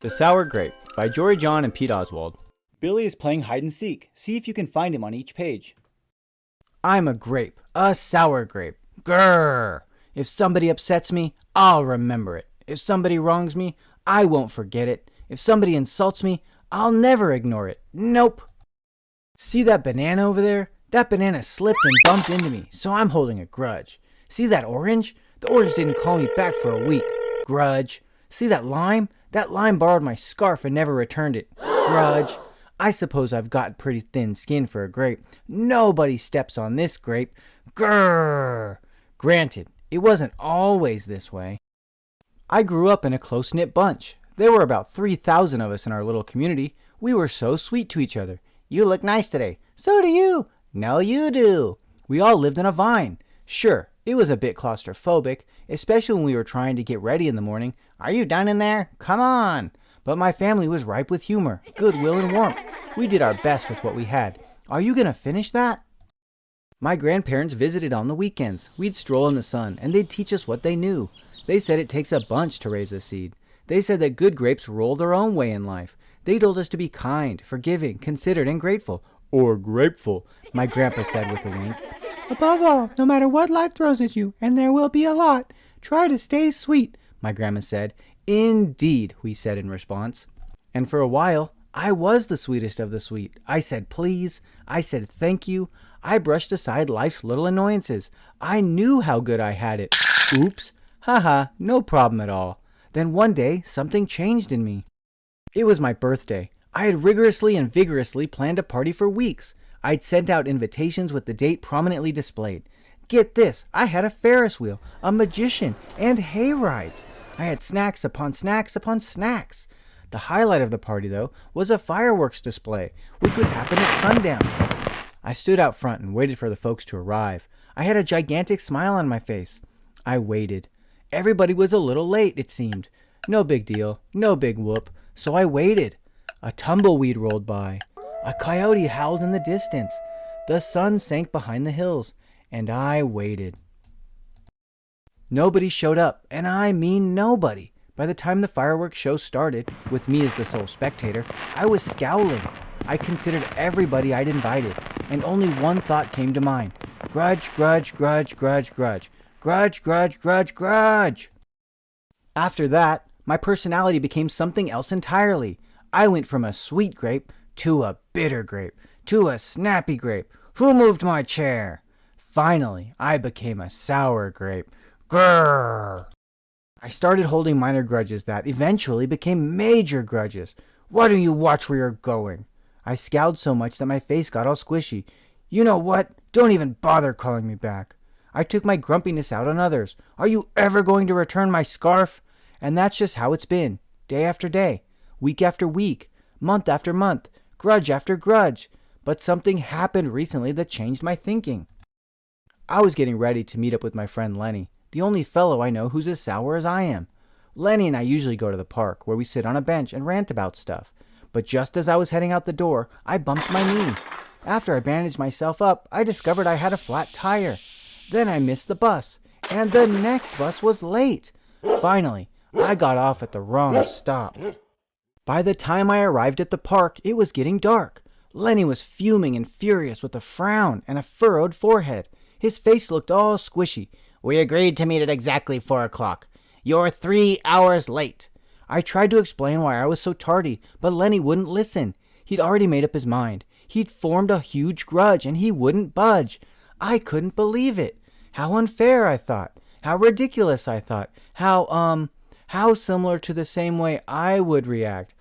The Sour Grape by Jory John and Pete Oswald. Billy is playing hide and seek. See if you can find him on each page. I'm a grape, a sour grape. Grrr! If somebody upsets me, I'll remember it. If somebody wrongs me, I won't forget it. If somebody insults me, I'll never ignore it. Nope. See that banana over there? That banana slipped and bumped into me, so I'm holding a grudge. See that orange? The orange didn't call me back for a week. Grudge. See that lime? That lime borrowed my scarf and never returned it. Grudge. I suppose I've got pretty thin skin for a grape. Nobody steps on this grape. Grrr. Granted, it wasn't always this way. I grew up in a close-knit bunch. There were about 3,000 of us in our little community. We were so sweet to each other. You look nice today. So do you. No, you do. We all lived in a vine. Sure, it was a bit claustrophobic, especially when we were trying to get ready in the morning. Are you done in there? Come on. But my family was ripe with humor, goodwill, and warmth. We did our best with what we had. Are you going to finish that? My grandparents visited on the weekends. We'd stroll in the sun, and they'd teach us what they knew. They said it takes a bunch to raise a seed. They said that good grapes roll their own way in life. They told us to be kind, forgiving, considerate, and grateful. Or grateful, my grandpa said with a wink. Above all, no matter what life throws at you, and there will be a lot, try to stay sweet, my grandma said. Indeed, we said in response. And for a while, I was the sweetest of the sweet. I said please. I said thank you. I brushed aside life's little annoyances. I knew how good I had it. Oops. Haha, no problem at all. Then one day, something changed in me. It was my birthday. I had rigorously and vigorously planned a party for weeks. I'd sent out invitations with the date prominently displayed. Get this, I had a Ferris wheel, a magician, and hay rides. I had snacks upon snacks upon snacks. The highlight of the party, though, was a fireworks display, which would happen at sundown. I stood out front and waited for the folks to arrive. I had a gigantic smile on my face. I waited. Everybody was a little late, it seemed. No big deal, no big whoop, so I waited. A tumbleweed rolled by. A coyote howled in the distance. The sun sank behind the hills, and I waited. Nobody showed up, and I mean nobody. By the time the fireworks show started, with me as the sole spectator, I was scowling. I considered everybody I'd invited, and only one thought came to mind. Grudge, grudge, grudge, grudge, grudge. Grudge, grudge, grudge, grudge. After that, my personality became something else entirely. I went from a sweet grape to a bitter grape to a snappy grape. Who moved my chair? Finally, I became a sour grape. Grrr! I started holding minor grudges that eventually became major grudges. Why don't you watch where you're going? I scowled so much that my face got all squishy. You know what? Don't even bother calling me back. I took my grumpiness out on others. Are you ever going to return my scarf? And that's just how it's been. Day after day. Week after week. Month after month. Grudge after grudge. But something happened recently that changed my thinking. I was getting ready to meet up with my friend Lenny, the only fellow I know who's as sour as I am. Lenny and I usually go to the park, where we sit on a bench and rant about stuff. But just as I was heading out the door, I bumped my knee. After I bandaged myself up, I discovered I had a flat tire. Then I missed the bus, and the next bus was late. Finally, I got off at the wrong stop. By the time I arrived at the park, it was getting dark. Lenny was fuming and furious with a frown and a furrowed forehead. His face looked all squishy. We agreed to meet at exactly 4 o'clock. You're 3 hours late. I tried to explain why I was so tardy, but Lenny wouldn't listen. He'd already made up his mind. He'd formed a huge grudge, and he wouldn't budge. I couldn't believe it. How unfair, I thought. How ridiculous, I thought. How similar to the same way I would react.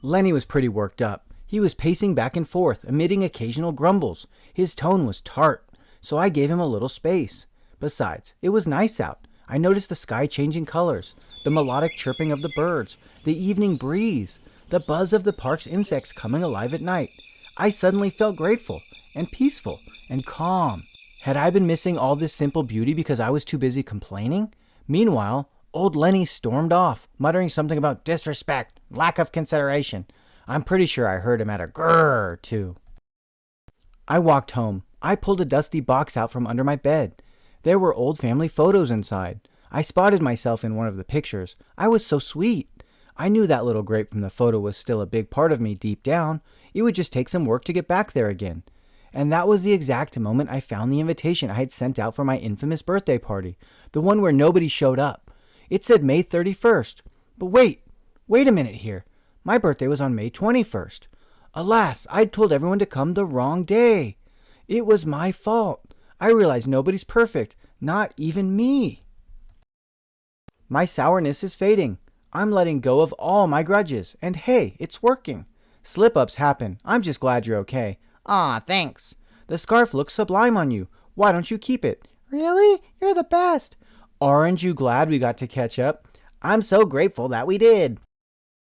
Lenny was pretty worked up. He was pacing back and forth, emitting occasional grumbles. His tone was tart, so I gave him a little space. Besides, it was nice out. I noticed the sky changing colors, the melodic chirping of the birds, the evening breeze, the buzz of the park's insects coming alive at night. I suddenly felt grateful and peaceful and calm. Had I been missing all this simple beauty because I was too busy complaining? Meanwhile, old Lenny stormed off, muttering something about disrespect, lack of consideration. I'm pretty sure I heard him at a grrr, too. I walked home. I pulled a dusty box out from under my bed. There were old family photos inside. I spotted myself in one of the pictures. I was so sweet. I knew that little grape from the photo was still a big part of me deep down. It would just take some work to get back there again. And that was the exact moment I found the invitation I had sent out for my infamous birthday party, the one where nobody showed up. It said May 31st. But wait a minute here. My birthday was on May 21st. Alas, I'd told everyone to come the wrong day. It was my fault. I realize nobody's perfect, not even me. My sourness is fading. I'm letting go of all my grudges, and hey, it's working. Slip-ups happen. I'm just glad you're okay. Aw, thanks. The scarf looks sublime on you. Why don't you keep it? Really? You're the best. Aren't you glad we got to catch up? I'm so grateful that we did.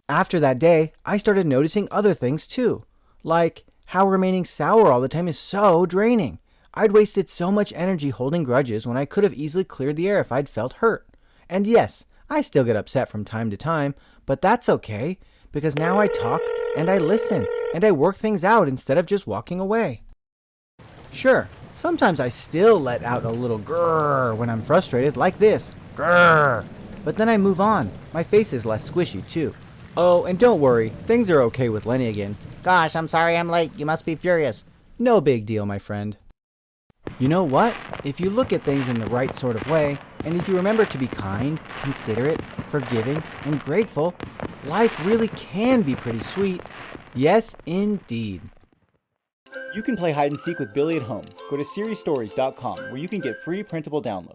After that day, I started noticing other things too. Like how remaining sour all the time is so draining. I'd wasted so much energy holding grudges when I could have easily cleared the air if I'd felt hurt. And yes, I still get upset from time to time, but that's okay, because now I talk and I listen and I work things out instead of just walking away. Sure, sometimes I still let out a little grrr when I'm frustrated, like this, grrr. But then I move on. My face is less squishy too. Oh, and don't worry, things are okay with Lenny again. Gosh, I'm sorry I'm late. You must be furious. No big deal, my friend. You know what? If you look at things in the right sort of way, and if you remember to be kind, considerate, forgiving, and grateful, life really can be pretty sweet. Yes, indeed. You can play hide and seek with Billy at home. Go to SeriesStories.com where you can get free printable downloads.